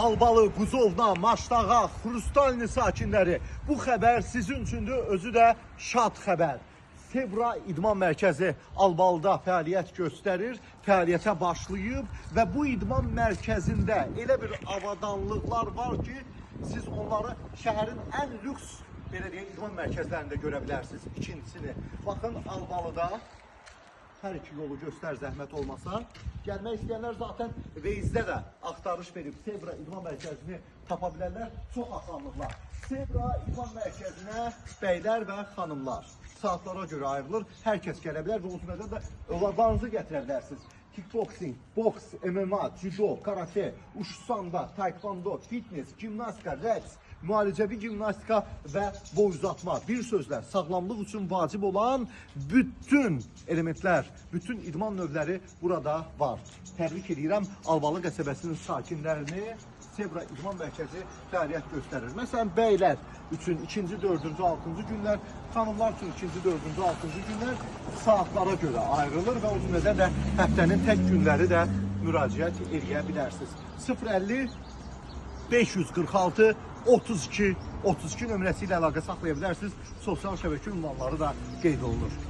Albalı, Buzovna, Maştağa, Xrustalni sakinləri, bu xəbər sizin üçündür, özü də şad xəbər. Sebra İdman Mərkəzi Albalıda fəaliyyət göstərir, fəaliyyətə başlayıb və bu idman mərkəzində elə bir avadanlıqlar var ki, siz onları şəhərin ən lüks belə deyək, idman mərkəzlərində görə bilərsiniz. İkincisini, baxın Albalıda hər iki yolu göstər zəhmət olmasa. Gəlmək istəyənlər zaten Waze-də də axtarış verib Sebra İdman Mərkəzini tapa bilərlər. Çox asanlıqla. Sebra İdman Mərkəzinə bəylər və xanımlar saatlara görə ayrılır. Hər kəs gələ bilər və o cümlədən də övladlarınızı gətirə bilərsiniz. Kickboxing, boks, MMA, judo, karate, uşsanda, taekwondo, fitness, gimnastika, rəqs, müalicəvi gimnastika və boy uzatma. Bir sözlə, sağlamlıq üçün vacib olan bütün elementlər, bütün idman növləri burada var. Təbrik edirəm Albalı qəsəbəsinin sakinlərini. Sebra İdman Mərkəzi fəaliyyət göstərir. Məsələn, bəylər üçün 2-ci, 4-cü, 6-cı günlər, xanımlar üçün 2-ci, 4-cü, 6-cı günlər saatlara görə ayrılır və o cümlədən də həftənin tək günləri də müraciət edə bilərsiniz. 050 546 32 32 nömrəsi ilə əlaqə saxlaya bilərsiniz. Sosial şəbəkə ünvanları da qeyd olunur.